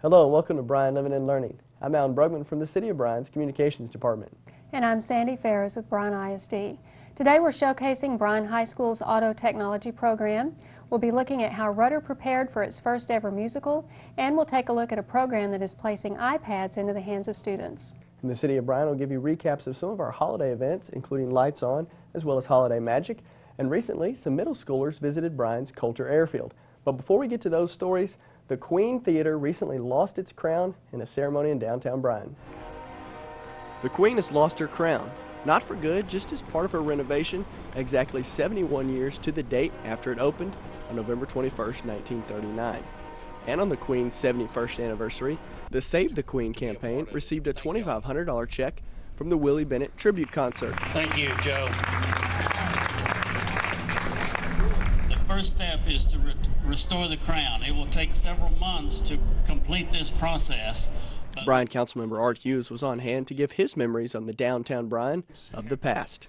Hello and welcome to Bryan Living and Learning. I'm Alan Brugman from the City of Bryan's Communications Department. And I'm Sandy Ferris with Bryan ISD. Today we're showcasing Bryan High School's Auto Technology program. We'll be looking at how Rudder prepared for its first ever musical, and we'll take a look at a program that is placing iPads into the hands of students. And the City of Bryan will give you recaps of some of our holiday events, including Lights On, as well as Holiday Magic. And recently, some middle schoolers visited Bryan's Coulter Airfield. But before we get to those stories, the Queen Theater recently lost its crown in a ceremony in downtown Bryan. The Queen has lost her crown, not for good, just as part of her renovation, exactly 71 years to the date after it opened on November 21st, 1939. And on the Queen's 71st anniversary, the Save the Queen campaign received a $2,500 check from the Willie Bennett Tribute Concert. Thank you, Joe. First step is to restore the crown. It will take several months to complete this process. Bryan Councilmember Art Hughes was on hand to give his memories on the downtown Bryan of the past.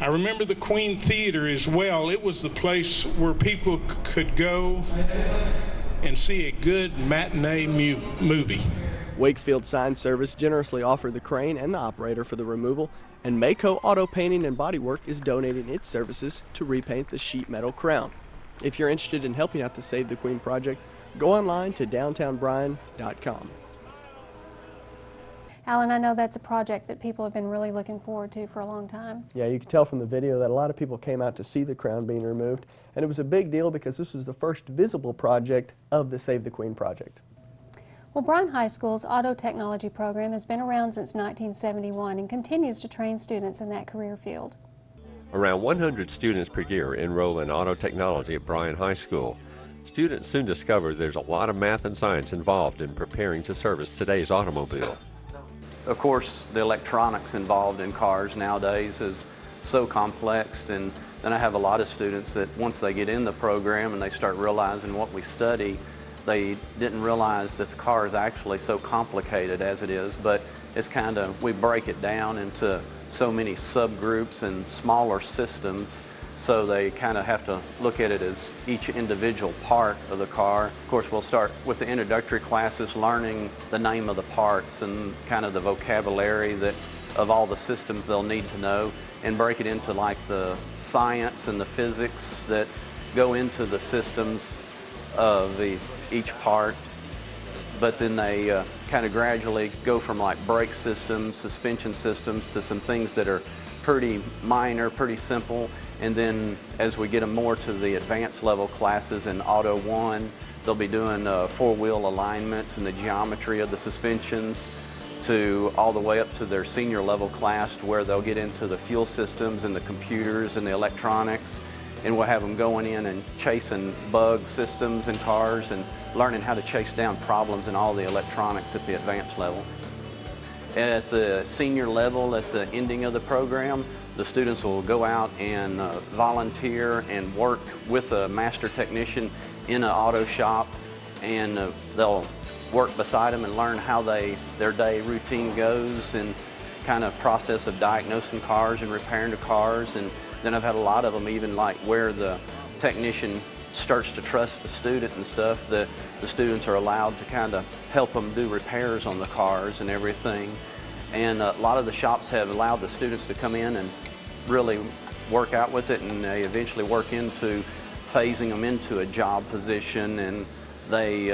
I remember the Queen Theater as well. It was the place where people could go and see a good matinee movie. Wakefield Sign Service generously offered the crane and the operator for the removal, and Mako Auto Painting and Bodywork is donating its services to repaint the sheet metal crown. If you're interested in helping out the Save the Queen project, go online to downtownbryan.com. Alan, I know that's a project that people have been really looking forward to for a long time. Yeah, you can tell from the video that a lot of people came out to see the crown being removed, and it was a big deal because this was the first visible project of the Save the Queen project. Well, Bryan High School's Auto Technology program has been around since 1971 and continues to train students in that career field. Around 100 students per year enroll in auto technology at Bryan High School. Students soon discover there's a lot of math and science involved in preparing to service today's automobile. Of course, the electronics involved in cars nowadays is so complex, and then I have a lot of students that once they get in the program and they start realizing what we study, they didn't realize that the car is actually so complicated as it is, but it's kind of, we break it down into so many subgroups and smaller systems, so they kind of have to look at it as each individual part of the car. Of course, we'll start with the introductory classes, learning the name of the parts and kind of the vocabulary that of all the systems they'll need to know, and break it into like the science and the physics that go into the systems of each part. But then they kind of gradually go from like brake systems, suspension systems, to some things that are pretty minor, pretty simple. And then as we get them more to the advanced level classes in Auto 1, they'll be doing four-wheel alignments and the geometry of the suspensions, to all the way up to their senior level class, where they'll get into the fuel systems and the computers and the electronics. And we'll have them going in and chasing bug systems in cars and learning how to chase down problems in all the electronics at the advanced level. At the senior level, at the ending of the program, the students will go out and volunteer and work with a master technician in an auto shop, and they'll work beside them and learn how their day routine goes, and kind of process of diagnosing cars and repairing the cars. And then I've had a lot of them even like where the technician starts to trust the student and stuff, that the students are allowed to kind of help them do repairs on the cars and everything. And a lot of the shops have allowed the students to come in and really work out with it, and they eventually work into phasing them into a job position. And they,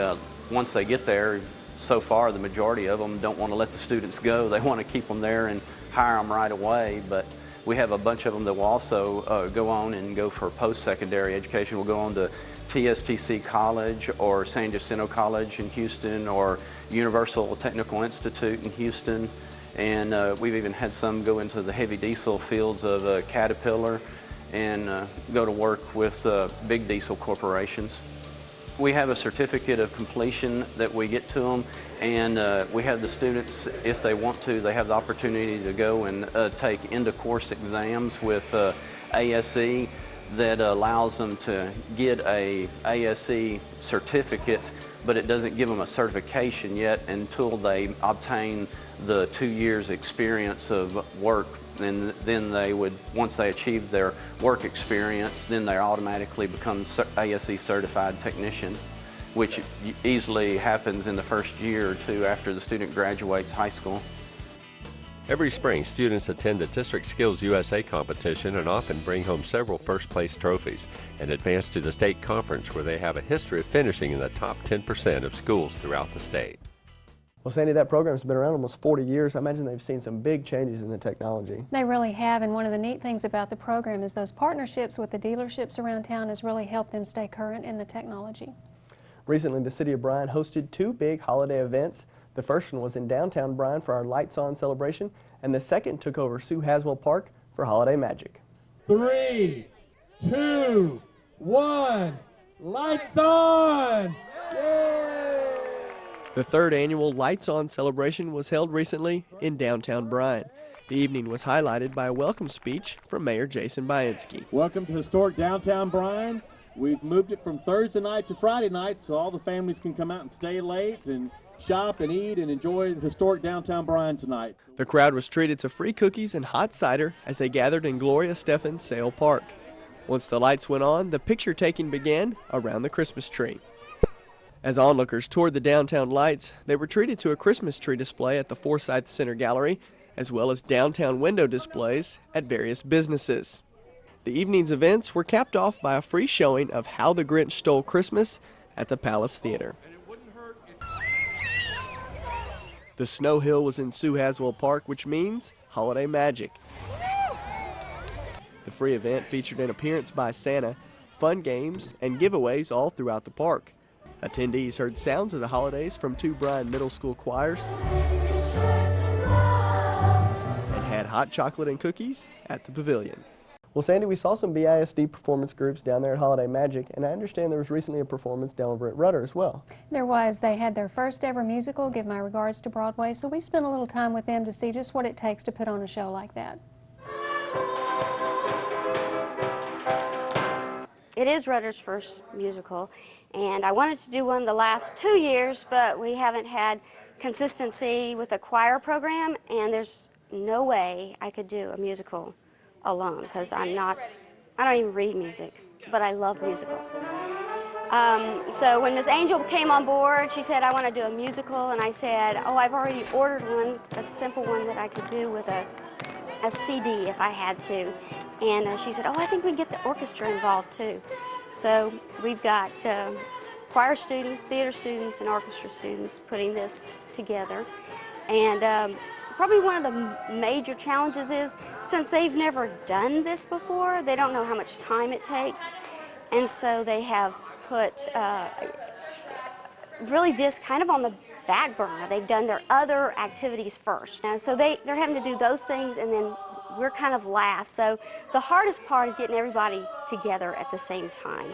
once they get there, so far the majority of them don't want to let the students go. They want to keep them there and hire them right away. But we have a bunch of them that will also go on and go for post-secondary education. We'll go on to TSTC College or San Jacinto College in Houston, or Universal Technical Institute in Houston. And we've even had some go into the heavy diesel fields of Caterpillar and go to work with big diesel corporations. We have a certificate of completion that we get to them, and we have the students, if they want to, they have the opportunity to go and take end-of-course exams with ASE that allows them to get a ASE certificate, but it doesn't give them a certification yet until they obtain the 2 years experience of work. And then they would, once they achieve their work experience, then they automatically become ASE certified technician. which easily happens in the first year or two after the student graduates high school. Every spring, students attend the District Skills USA competition and often bring home several first-place trophies and advance to the state conference, where they have a history of finishing in the top 10% of schools throughout the state. Well, Sandy, that program's been around almost 40 years. I imagine they've seen some big changes in the technology. They really have, and one of the neat things about the program is those partnerships with the dealerships around town has really helped them stay current in the technology. Recently, the city of Bryan hosted 2 big holiday events. The first one was in downtown Bryan for our Lights On celebration, and the second took over Sue Haswell Park for Holiday Magic. 3, 2, 1, lights on! Yay! The 3rd annual Lights On celebration was held recently in downtown Bryan. The evening was highlighted by a welcome speech from Mayor Jason Bianski. Welcome to historic downtown Bryan. We've moved it from Thursday night to Friday night so all the families can come out and stay late and shop and eat and enjoy the historic downtown Bryan tonight. The crowd was treated to free cookies and hot cider as they gathered in Gloria Stephan Sale Park. Once the lights went on, the picture taking began around the Christmas tree. As onlookers toured the downtown lights, they were treated to a Christmas tree display at the Forsyth Center Gallery, as well as downtown window displays at various businesses. The evening's events were capped off by a free showing of How the Grinch Stole Christmas at the Palace Theater. The Snow Hill was in Sue Haswell Park, which means holiday magic. The free event featured an appearance by Santa, fun games, and giveaways all throughout the park. Attendees heard sounds of the holidays from 2 Bryan Middle School choirs and had hot chocolate and cookies at the pavilion. Well, Sandy, we saw some BISD performance groups down there at Holiday Magic, and I understand there was recently a performance down over at Rudder as well. There was. They had their first ever musical, Give My Regards to Broadway, so we spent a little time with them to see just what it takes to put on a show like that. It is Rudder's first musical, and I wanted to do one the last 2 years, but we haven't had consistency with the choir program, and there's no way I could do a musical alone, because I don't even read music, but I love musicals. So when Miss Angel came on board, she said, I want to do a musical, and I said, oh, I've already ordered one, a simple one that I could do with a CD if I had to. And she said, oh, I think we can get the orchestra involved too. So we've got choir students, theater students, and orchestra students putting this together. And probably one of the major challenges is, since they've never done this before, they don't know how much time it takes. And so they have put really this kind of on the back burner. They've done their other activities first. So they're having to do those things, and then we're kind of last. So the hardest part is getting everybody together at the same time.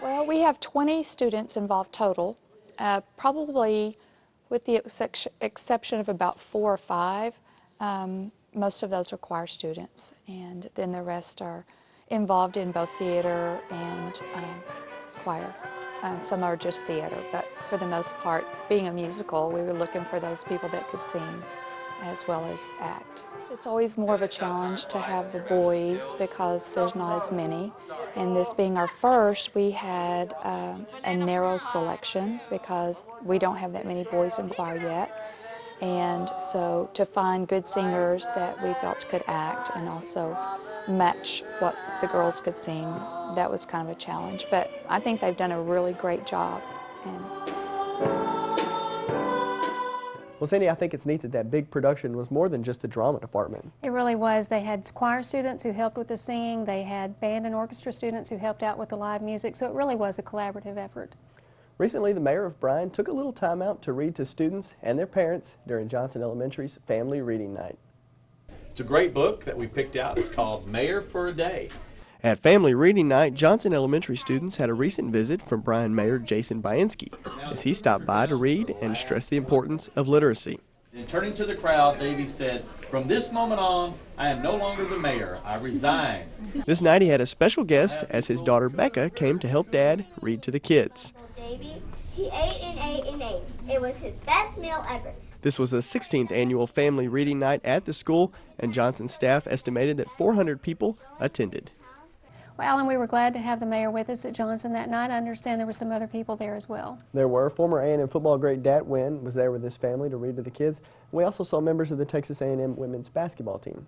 Well, we have 20 students involved total, probably with the exception of about 4 or 5. Most of those are choir students, and then the rest are involved in both theater and choir. Some are just theater, but for the most part, being a musical, we were looking for those people that could sing as well as act. It's always more of a challenge to have the boys because there's not as many. And this being our first, we had a narrow selection because we don't have that many boys in choir yet. And so to find good singers that we felt could act and also match what the girls could sing, that was kind of a challenge. But I think they've done a really great job. Well, Sandy, I think it's neat that that big production was more than just the drama department. It really was. They had choir students who helped with the singing. They had band and orchestra students who helped out with the live music. So it really was a collaborative effort. Recently, the mayor of Bryan took a little time out to read to students and their parents during Johnson Elementary's Family Reading Night. It's a great book that we picked out. It's called Mayor for a Day. At Family Reading Night, Johnson Elementary students had a recent visit from Bryan Mayor Jason Bianski as he stopped by to read and stress the importance of literacy. And turning to the crowd, Davy said, "From this moment on, I am no longer the mayor. I resign." This night he had a special guest as his daughter Becca came to help Dad read to the kids. Davy, he ate and ate and ate. It was his best meal ever. This was the 16th annual family reading night at the school, and Johnson's staff estimated that 400 people attended. Well, Alan, we were glad to have the mayor with us at Johnson that night. I understand there were some other people there as well. There were. Former A&M football great Dat Wynn was there with his family to read to the kids. We also saw members of the Texas A&M women's basketball team.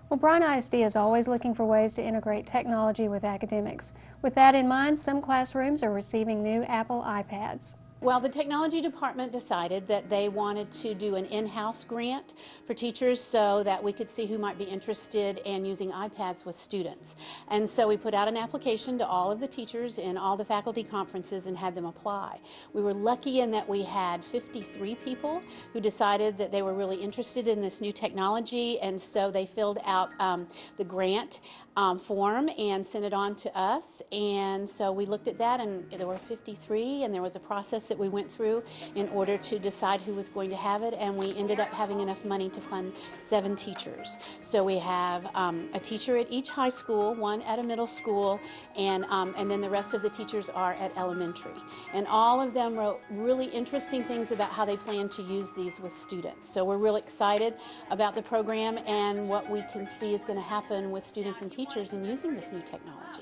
Well, Bryan ISD is always looking for ways to integrate technology with academics. With that in mind, some classrooms are receiving new Apple iPads. Well, the technology department decided that they wanted to do an in-house grant for teachers so that we could see who might be interested in using iPads with students. And so we put out an application to all of the teachers in all the faculty conferences and had them apply. We were lucky in that we had 53 people who decided that they were really interested in this new technology, and so they filled out the grant form and sent it on to us. And so we looked at that, and there were 53, and there was a process that we went through in order to decide who was going to have it, and we ended up having enough money to fund 7 teachers. So we have a teacher at each high school, 1 at a middle school, and then the rest of the teachers are at elementary. And all of them wrote really interesting things about how they plan to use these with students. So we're really excited about the program and what we can see is going to happen with students and teachers in using this new technology.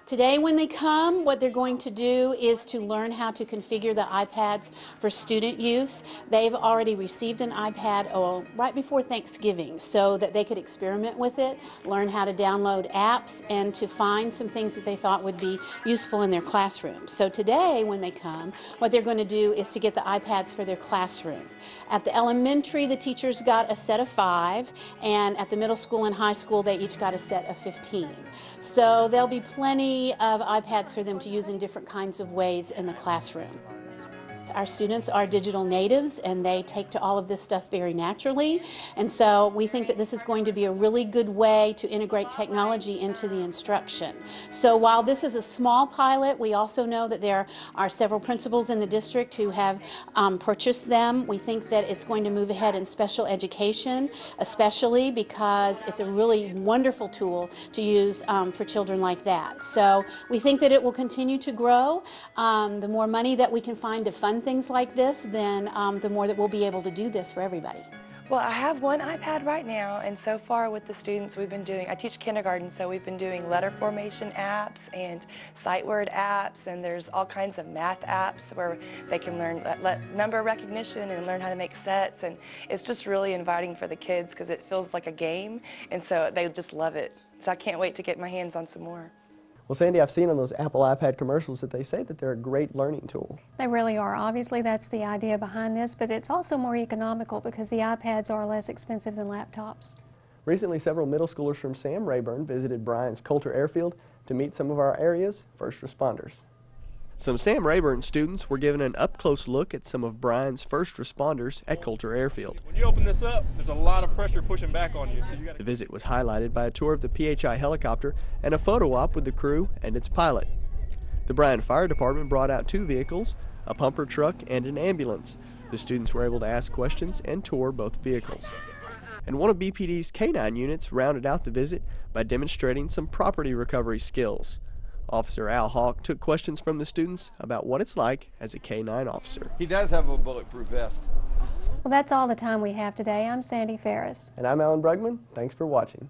Today when they come, what they're going to do is to learn how to configure the iPads for student use. They've already received an iPad right before Thanksgiving so that they could experiment with it, learn how to download apps, and to find some things that they thought would be useful in their classroom. So today when they come, what they're going to do is to get the iPads for their classroom. At the elementary, the teachers got a set of 5, and at the middle school and high school, they each got a set of 15. So there'll be plenty of iPads for them to use in different kinds of ways in the classroom. Our students are digital natives and they take to all of this stuff very naturally, and so we think that this is going to be a really good way to integrate technology into the instruction. So while this is a small pilot, we also know that there are several principals in the district who have purchased them. We think that it's going to move ahead in special education, especially because it's a really wonderful tool to use for children like that. So we think that it will continue to grow. The more money that we can find to fund things like this, then the more that we'll be able to do this for everybody. Well, I have one iPad right now, and so far with the students we've been doing, I teach kindergarten, so we've been doing letter formation apps and sight word apps, and there's all kinds of math apps where they can learn number recognition and learn how to make sets, and it's just really inviting for the kids because it feels like a game, and so they just love it. So I can't wait to get my hands on some more. Well, Sandy, I've seen on those Apple iPad commercials that they say that they're a great learning tool. They really are. Obviously, that's the idea behind this, but it's also more economical because the iPads are less expensive than laptops. Recently, several middle schoolers from Sam Rayburn visited Bryan's Coulter Airfield to meet some of our area's first responders. Some Sam Rayburn students were given an up-close look at some of Bryan's first responders at Coulter Airfield. When you open this up, there's a lot of pressure pushing back on you. The visit was highlighted by a tour of the PHI helicopter and a photo op with the crew and its pilot. The Bryan Fire Department brought out 2 vehicles, a pumper truck and an ambulance. The students were able to ask questions and tour both vehicles. And one of BPD's K-9 units rounded out the visit by demonstrating some property recovery skills. Officer Al Hawk took questions from the students about what it's like as a K-9 officer. He does have a bulletproof vest. Well, that's all the time we have today. I'm Sandy Ferris. And I'm Alan Brugman. Thanks for watching.